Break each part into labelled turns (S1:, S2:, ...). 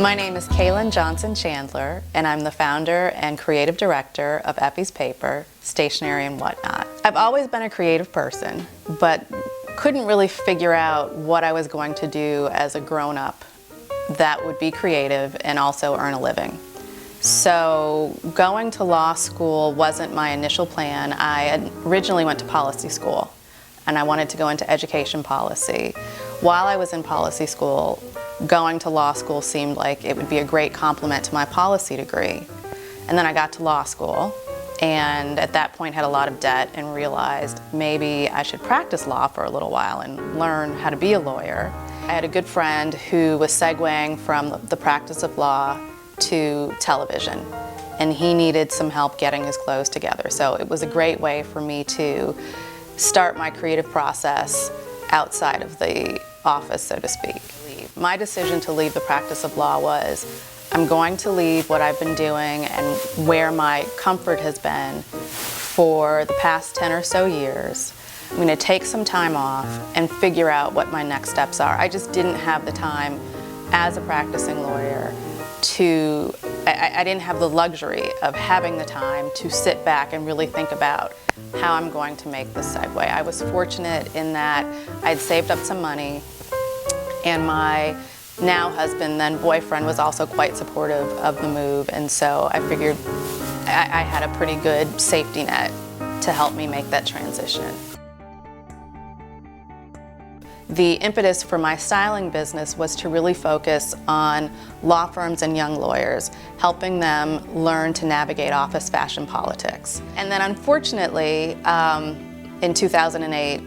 S1: My name is Kalyn Johnson Chandler, and I'm the founder and creative director of Effie's paper, Stationery and Whatnot. I've always been a creative person, but couldn't really figure out what I was going to do as a grown-up that would be creative and also earn a living. So going to law school wasn't my initial plan. I originally went to policy school, and I wanted to go into education policy. While I was in policy school, going to law school seemed like it would be a great complement to my policy degree. And then I got to law school, and at that point had a lot of debt and realized maybe I should practice law for a little while and learn how to be a lawyer. I had a good friend who was segueing from the practice of law to television, and he needed some help getting his clothes together. So it was a great way for me to start my creative process outside of the office, so to speak. My decision to leave the practice of law was, I'm going to leave what I've been doing and where my comfort has been for the past 10 or so years. I'm going to take some time off and figure out what my next steps are. I just didn't have the time as a practicing lawyer to, I didn't have the luxury of having the time to sit back and really think about how I'm going to make this segue. I was fortunate in that I'd saved up some money, and my now husband, then boyfriend, was also quite supportive of the move, and so I figured I had a pretty good safety net to help me make that transition. The impetus for my styling business was to really focus on law firms and young lawyers, helping them learn to navigate office fashion politics. And then unfortunately, in 2008,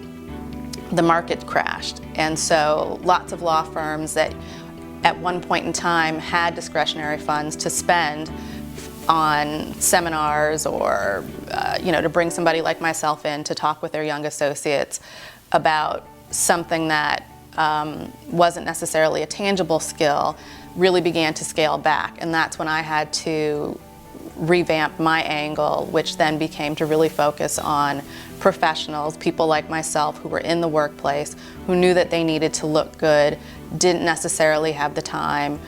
S1: the market crashed. And so lots of law firms that at one point in time had discretionary funds to spend on seminars or to bring somebody like myself in to talk with their young associates about something that wasn't necessarily a tangible skill, really began to scale back. And that's when I had to revamp my angle, which then became to really focus on professionals, people like myself who were in the workplace, who knew that they needed to look good, didn't necessarily have the time,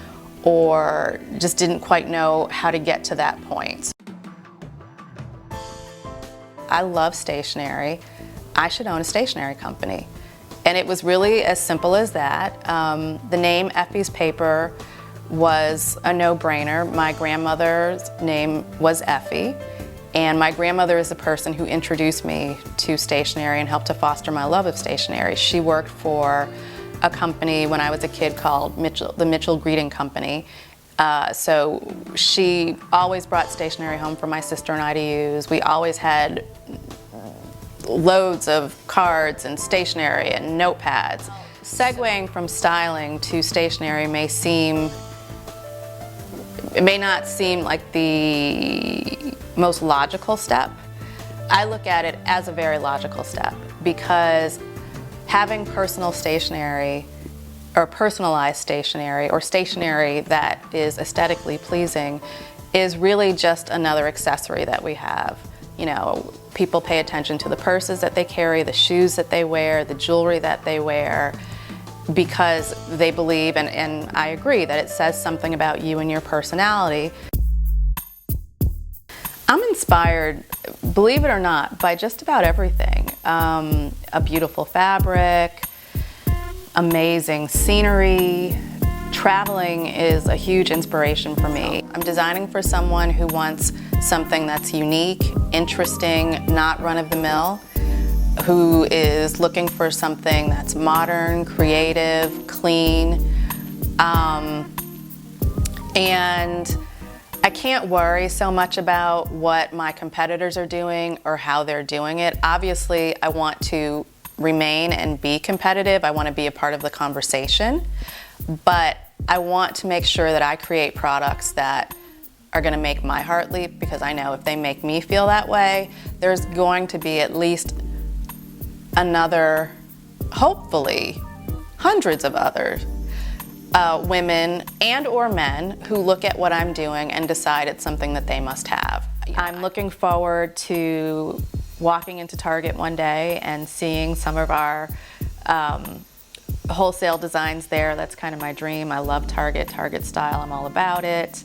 S1: or just didn't quite know how to get to that point. I love stationery. I should own a stationery company. And it was really as simple as that. The name Effie's Paper was a no-brainer. My grandmother's name was Effie, and my grandmother is the person who introduced me to stationery and helped to foster my love of stationery. She worked for a company when I was a kid called the Mitchell Greeting Company. So she always brought stationery home for my sister and I to use. We always had loads of cards and stationery and notepads. Segueing from styling to stationery it may not seem like the most logical step. I look at it as a very logical step, because having personal stationery or personalized stationery or stationery that is aesthetically pleasing is really just another accessory that we have. People pay attention to the purses that they carry, the shoes that they wear, the jewelry that they wear, because they believe, and I agree, that it says something about you and your personality. I'm inspired, believe it or not, by just about everything. A beautiful fabric, amazing scenery. Traveling is a huge inspiration for me. I'm designing for someone who wants something that's unique, interesting, not run-of-the-mill, who is looking for something that's modern, creative, clean, and I can't worry so much about what my competitors are doing or how they're doing it. Obviously, I want to remain and be competitive. I want to be a part of the conversation, but I want to make sure that I create products that are going to make my heart leap, because I know if they make me feel that way, there's going to be at least another, hopefully, hundreds of other women and or men who look at what I'm doing and decide it's something that they must have. I'm looking forward to walking into Target one day and seeing some of our wholesale designs there. That's kind of my dream. I love Target style. I'm all about it.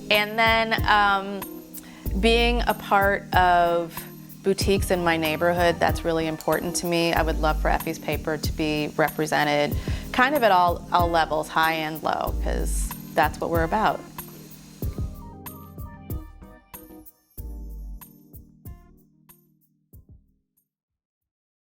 S1: And then being a part of boutiques in my neighborhood, that's really important to me. I would love for Effie's Paper to be represented kind of at all levels, high and low, because that's what we're about.